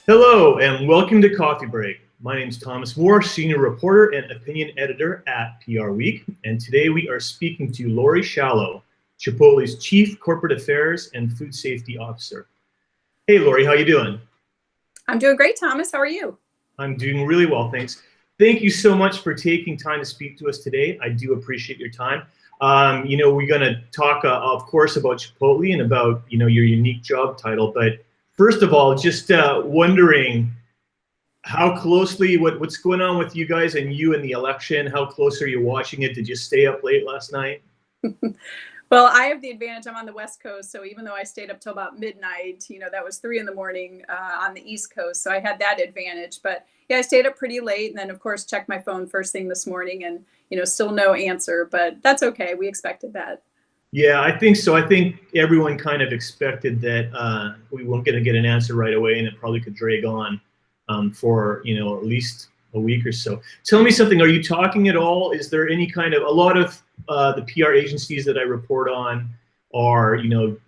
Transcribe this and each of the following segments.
Hello and welcome to Coffee Break. My name is Thomas Moore, Senior Reporter and Opinion Editor at PR Week, and today we are speaking to Laurie Schalow, Chipotle's Chief Corporate Affairs and Food Safety Officer. Hey Laurie, how you doing? I'm doing great, Thomas. How are you? I'm doing really well, thanks. Thank you so much for taking time to speak to us today. I do appreciate your time. We're going to talk, of course, about Chipotle and about, your unique job title. But first of all, just wondering how closely, what's going on with you guys and you in the election? How close are you watching it? Did you stay up late last night? Well, I have the advantage. I'm on the West Coast, so even though I stayed up till about midnight, that was 3 a.m. On the East Coast, so I had that advantage. But yeah, I stayed up pretty late, and then of course checked my phone first thing this morning, and still no answer. But that's okay. We expected that. Yeah, I think so. I think everyone kind of expected that we weren't going to get an answer right away, and it probably could drag on for at least a week or so. Tell me something. Are you talking at all? Is there any kind of a lot of the PR agencies that I report on are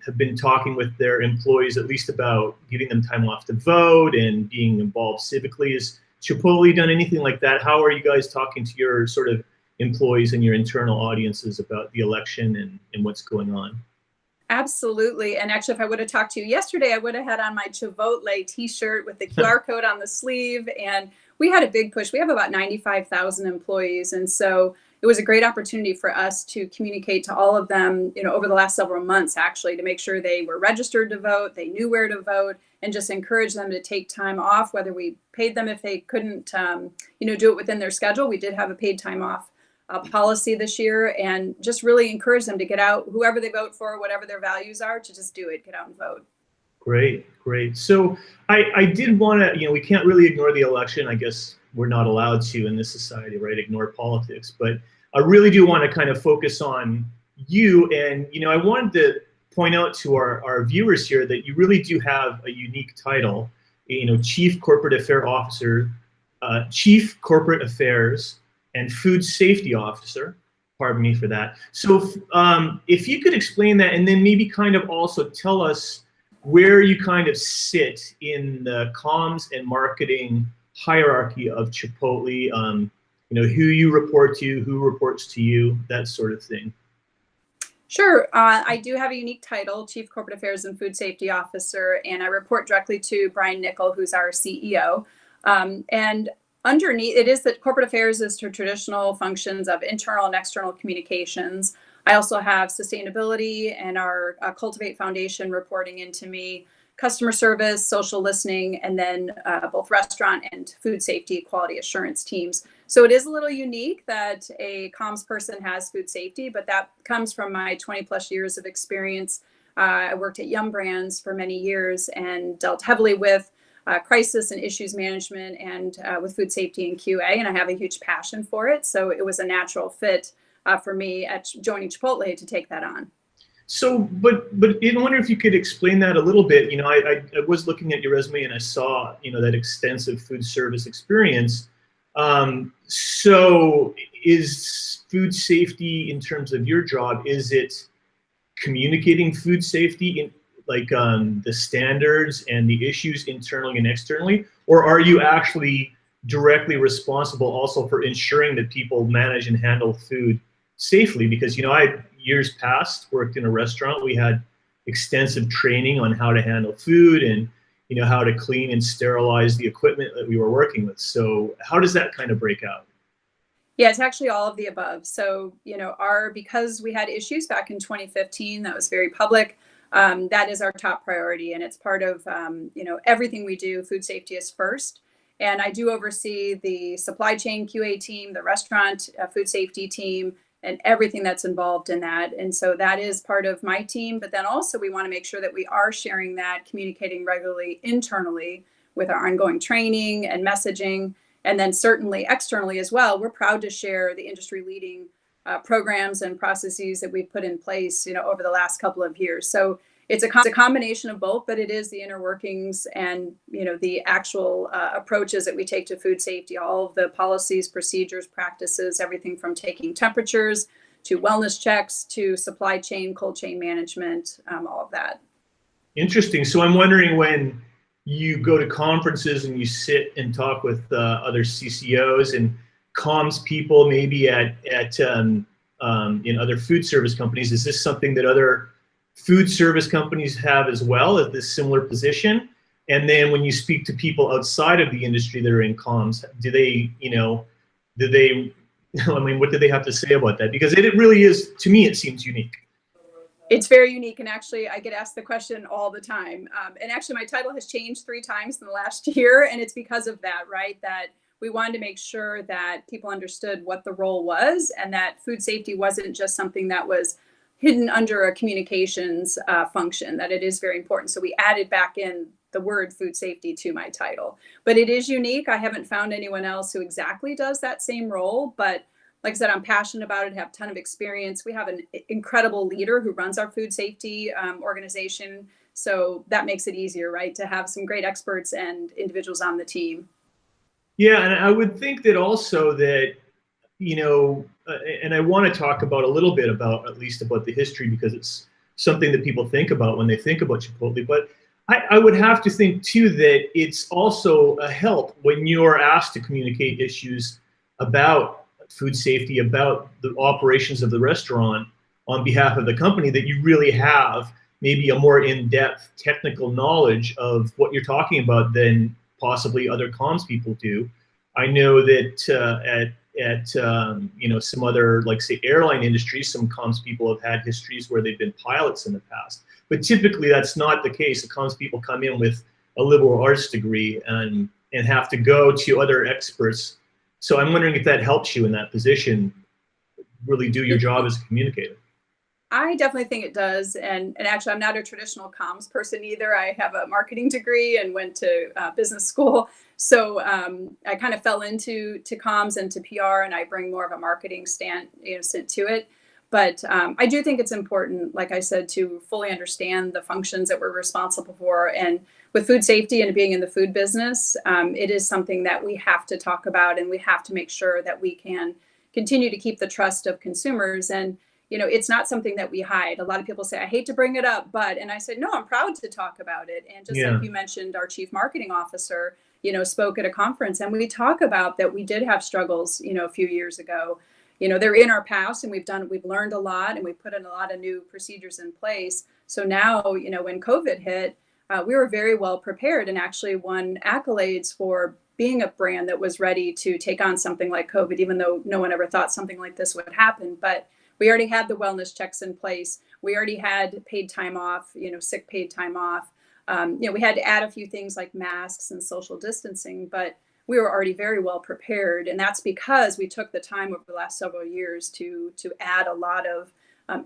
have been talking with their employees at least about giving them time off to vote and being involved civically? Has Chipotle done anything like that? How are you guys talking to your sort of employees and your internal audiences about the election and what's going on? Absolutely. And actually, if I would have talked to you yesterday, I would have had on my Chipotle t-shirt with the QR code on the sleeve. And we had a big push. We have about 95,000 employees. And so it was a great opportunity for us to communicate to all of them, over the last several months, actually, to make sure they were registered to vote, they knew where to vote, and just encourage them to take time off, whether we paid them if they couldn't, do it within their schedule. We did have a paid time off policy this year, and just really encourage them to get out, whoever they vote for, whatever their values are, to just do it, get out and vote. Great. So I did want to, we can't really ignore the election. I guess we're not allowed to in this society, right? Ignore politics. But I really do want to kind of focus on you. And, I wanted to point out to our viewers here that you really do have a unique title, Chief Corporate Affairs Officer, Chief Corporate Affairs and Food Safety Officer. Pardon me for that. So if you could explain that, and then maybe kind of also tell us where you kind of sit in the comms and marketing hierarchy of Chipotle, who you report to, who reports to you, that sort of thing. Sure. I do have a unique title, Chief Corporate Affairs and Food Safety Officer, and I report directly to Brian Nickel, who's our CEO. And underneath it is that corporate affairs is to traditional functions of internal and external communications. I also have sustainability and our Cultivate Foundation reporting into me, customer service, social listening, and then both restaurant and food safety quality assurance teams. So it is a little unique that a comms person has food safety, but that comes from my 20 plus years of experience. I worked at Yum Brands for many years and dealt heavily with crisis and issues management and with food safety and QA, and I have a huge passion for it. So it was a natural fit for me at joining Chipotle to take that on. So, but I wonder if you could explain that a little bit. I was looking at your resume and I saw, that extensive food service experience. So is food safety in terms of your job, is it communicating food safety in like the standards and the issues internally and externally, or are you actually directly responsible also for ensuring that people manage and handle food safely? Because I years past worked in a restaurant. We had extensive training on how to handle food and how to clean and sterilize the equipment that we were working with. So how does that kind of break out? Yeah, it's actually all of the above. So because we had issues back in 2015, that was very public. That is our top priority, and it's part of everything we do. Food safety is first, and I do oversee the supply chain QA team, the restaurant food safety team, and everything that's involved in that. And so that is part of my team. But then also we want to make sure that we are sharing that, communicating regularly internally with our ongoing training and messaging, and then certainly externally as well. We're proud to share the industry leading programs and processes that we've put in place, over the last couple of years. So it's a combination of both, but it is the inner workings and, the actual approaches that we take to food safety, all of the policies, procedures, practices, everything from taking temperatures wellness checks to supply chain, cold chain management, all of that. Interesting. So I'm wondering, when you go to conferences and you sit and talk with other CCOs and comms people, maybe at in other food service companies, is this something that other food service companies have as well, as this similar position? And then when you speak to people outside of the industry that are in comms, do they, I mean, what do they have to say about that? Because it really is, to me, it seems unique. It's very unique, and actually I get asked the question all the time. And actually my title has changed 3 times in the last year, and it's because of that, right? That we wanted to make sure that people understood what the role was, and that food safety wasn't just something that was hidden under a communications function, that it is very important. So we added back in the word food safety to my title. But it is unique. I haven't found anyone else who exactly does that same role, but like I said, I'm passionate about it, have a ton of experience. We have an incredible leader who runs our food safety organization. So that makes it easier, right, to have some great experts and individuals on the team. Yeah, and I would think that also that, and I want to talk about a little bit about, at least about the history, because it's something that people think about when they think about Chipotle. But I would have to think too that it's also a help when you're asked to communicate issues about food safety, about the operations of the restaurant on behalf of the company, that you really have maybe a more in-depth technical knowledge of what you're talking about than possibly other comms people do. I know that at some other, like say airline industries, some comms people have had histories where they've been pilots in the past. But typically that's not the case. The comms people come in with a liberal arts degree and have to go to other experts. So I'm wondering if that helps you in that position, really do your job as a communicator. I definitely think it does. And actually, I'm not a traditional comms person either. I have a marketing degree and went to business school. So I kind of fell into comms and to PR, and I bring more of a marketing stint to it. But I do think it's important, like I said, to fully understand the functions that we're responsible for. And with food safety and being in the food business, it is something that we have to talk about, and we have to make sure that we can continue to keep the trust of consumers. And it's not something that we hide. A lot of people say, I hate to bring it up, but, and I said, no, I'm proud to talk about it. And just like you mentioned, our chief marketing officer, spoke at a conference, and we talk about that we did have struggles, a few years ago. They're in our past, and we've learned a lot, and we put in a lot of new procedures in place. So now, when COVID hit, we were very well prepared, and actually won accolades for being a brand that was ready to take on something like COVID, even though no one ever thought something like this would happen. But we already had the wellness checks in place. We already had paid time off, sick paid time off. We had to add a few things like masks and social distancing, but we were already very well prepared. And that's because we took the time over the last several years to add a lot of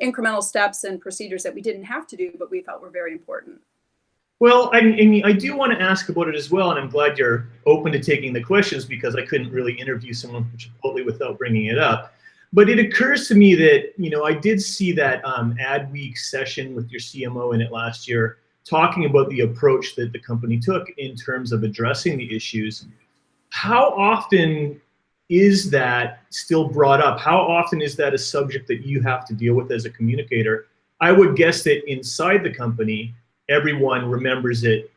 incremental steps and procedures that we didn't have to do, but we felt were very important. Well, I mean, I do want to ask about it as well, and I'm glad you're open to taking the questions, because I couldn't really interview someone from Chipotle without bringing it up. But it occurs to me that, I did see that Ad Week session with your CMO in it last year, talking about the approach that the company took in terms of addressing the issues. How often is that still brought up? How often is that a subject that you have to deal with as a communicator? I would guess that inside the company, everyone remembers it,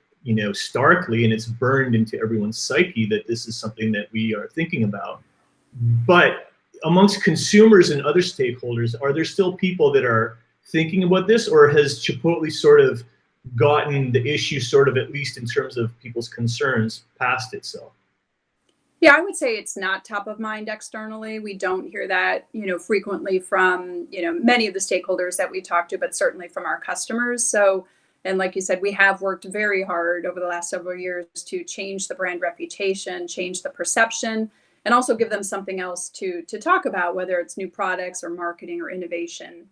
starkly, and it's burned into everyone's psyche that this is something that we are thinking about. But amongst consumers and other stakeholders, are there still people that are thinking about this, or has Chipotle sort of gotten the issue, sort of, at least in terms of people's concerns, past itself? Yeah, I would say it's not top of mind externally. We don't hear that, frequently from, many of the stakeholders that we talk to, but certainly from our customers. So, and like you said, we have worked very hard over the last several years to change the brand reputation, change the perception, and also give them something else to talk about, whether it's new products or marketing or innovation.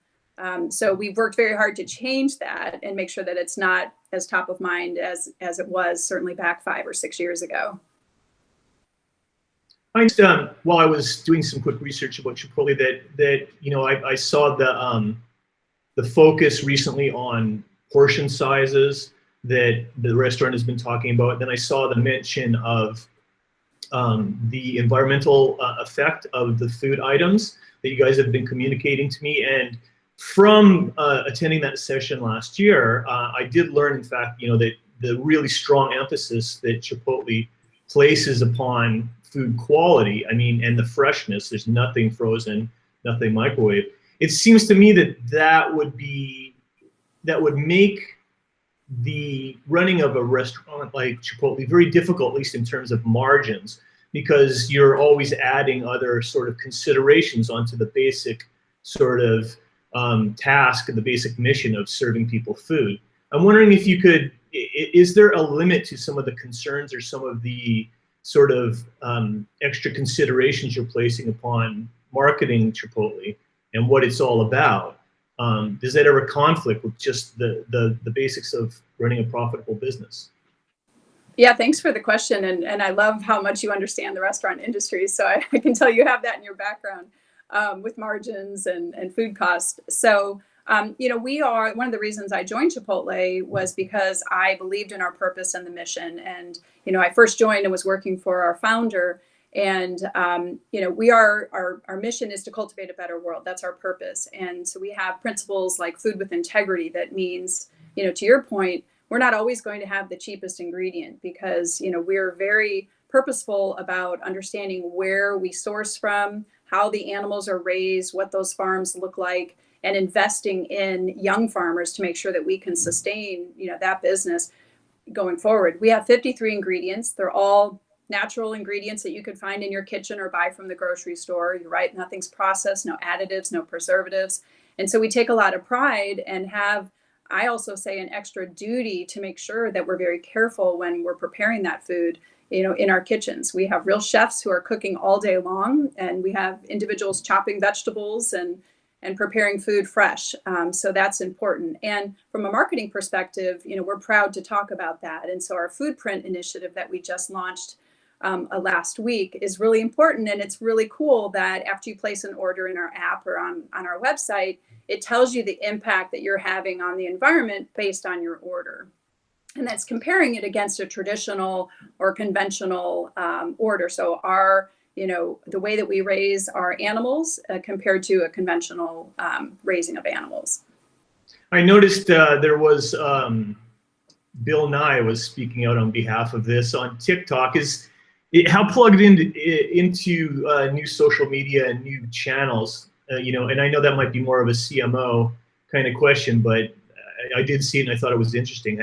So we've worked very hard to change that and make sure that it's not as top of mind as it was certainly back 5 or 6 years ago. While I was doing some quick research about Chipotle, that I saw the focus recently on portion sizes that the restaurant has been talking about. Then I saw the mention of the environmental effect of the food items. that you guys have been communicating to me. And from attending that session last year, I did learn, in fact, that the really strong emphasis that Chipotle places upon food quality, and the freshness. There's nothing frozen, nothing microwave. It seems to me that would make the running of a restaurant like Chipotle very difficult, at least in terms of margins, because you're always adding other sort of considerations onto the basic sort of task and the basic mission of serving people food. I'm wondering if you could, is there a limit to some of the concerns or some of the sort of extra considerations you're placing upon marketing Chipotle and what it's all about? Does that ever conflict with just the basics of running a profitable business? Yeah, thanks for the question. And I love how much you understand the restaurant industry. So I can tell you have that in your background with margins and food costs. So, we are, one of the reasons I joined Chipotle was because I believed in our purpose and the mission. And, I first joined and was working for our founder. And, our mission is to cultivate a better world. That's our purpose. And so we have principles like food with integrity. That means, to your point, we're not always going to have the cheapest ingredient because, we're very purposeful about understanding where we source from, how the animals are raised, what those farms look like, and investing in young farmers to make sure that we can sustain, that business going forward. We have 53 ingredients. They're all natural ingredients that you could find in your kitchen or buy from the grocery store. You're right, nothing's processed, no additives, no preservatives. And so we take a lot of pride and have, I also say, an extra duty to make sure that we're very careful when we're preparing that food, in our kitchens. We have real chefs who are cooking all day long, and we have individuals chopping vegetables and preparing food fresh. So that's important. And from a marketing perspective, we're proud to talk about that. And so our food print initiative that we just launched last week is really important. And it's really cool that after you place an order in our app or on our website, it tells you the impact that you're having on the environment based on your order. And that's comparing it against a traditional or conventional order. So the way that we raise our animals compared to a conventional raising of animals. I noticed there was Bill Nye was speaking out on behalf of this on TikTok. How plugged into new social media and new channels? And I know that might be more of a CMO kind of question, but I did see it and I thought it was interesting.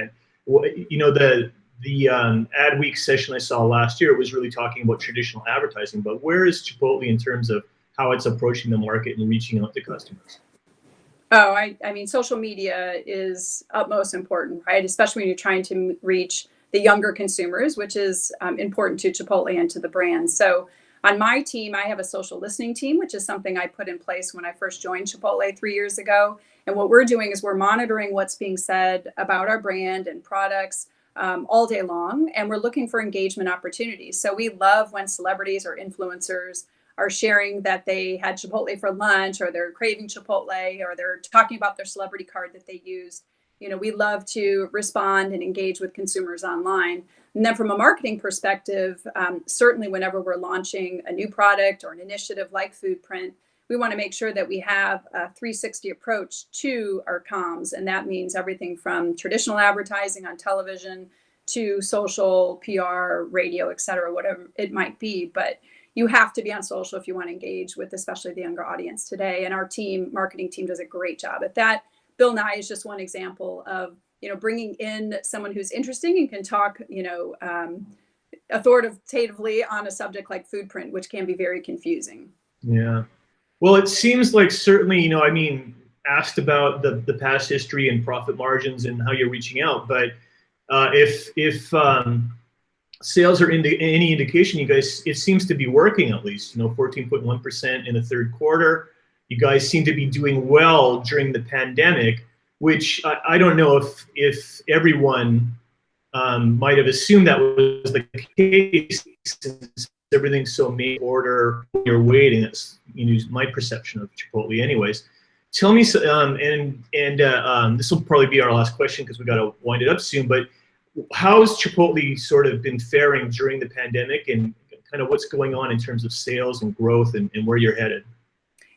The Ad Week session I saw last year was really talking about traditional advertising, but where is Chipotle in terms of how it's approaching the market and reaching out to customers? Oh, I mean, social media is utmost important, right? Especially when you're trying to reach the younger consumers, which is important to Chipotle and to the brand. So on my team, I have a social listening team, which is something I put in place when I first joined Chipotle 3 years ago. And what we're doing is we're monitoring what's being said about our brand and products all day long. And we're looking for engagement opportunities. So we love when celebrities or influencers are sharing that they had Chipotle for lunch, or they're craving Chipotle, or they're talking about their celebrity card that they used. We love to respond and engage with consumers online. And then from a marketing perspective, certainly whenever we're launching a new product or an initiative like Food Print, we want to make sure that we have a 360 approach to our comms. And that means everything from traditional advertising on television to social, PR, radio, et cetera, whatever it might be. But you have to be on social if you want to engage with especially the younger audience today. And our marketing team does a great job at that. Bill Nye is just one example of, bringing in someone who's interesting and can talk, authoritatively on a subject like Food Print, which can be very confusing. Yeah. Well, it seems like certainly, asked about the past history and profit margins and how you're reaching out, but if sales are any indication, you guys, it seems to be working at least, 14.1% in the third quarter. You guys seem to be doing well during the pandemic, which I don't know if everyone might have assumed that was the case, since everything's so made order, you're waiting. That's my perception of Chipotle anyways. Tell me, and this will probably be our last question because we got to wind it up soon, but how's Chipotle sort of been faring during the pandemic, and kind of what's going on in terms of sales and growth and where you're headed?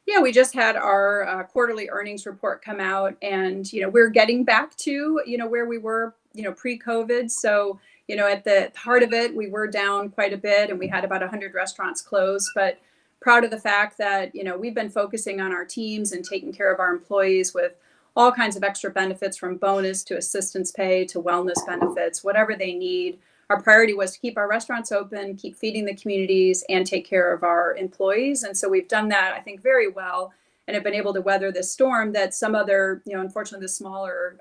Yeah, we just had our quarterly earnings report come out, and we're getting back to where we were pre-COVID. So at the heart of it, we were down quite a bit, and we had about 100 restaurants closed. But proud of the fact that we've been focusing on our teams and taking care of our employees with all kinds of extra benefits, from bonus to assistance pay to wellness benefits, whatever they need. Our priority was to keep our restaurants open, keep feeding the communities, and take care of our employees. And so we've done that, I think, very well, and have been able to weather this storm that some other, unfortunately, the smaller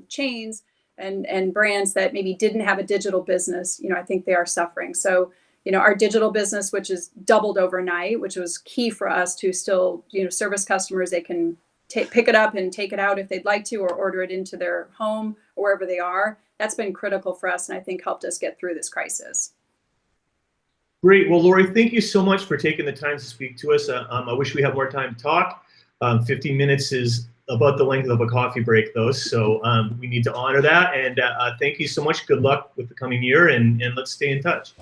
chains and brands that maybe didn't have a digital business, I think they are suffering. So, our digital business, which is doubled overnight, which was key for us to still, service customers. They can pick it up and take it out if they'd like to, or order it into their home or wherever they are. That's been critical for us, and I think helped us get through this crisis. Great. Well, Laurie, thank you so much for taking the time to speak to us. I wish we had more time to talk. 15 minutes is about the length of a coffee break, though, so we need to honor that. And thank you so much. Good luck with the coming year, and let's stay in touch.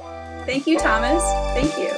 Thank you, Thomas. Thank you.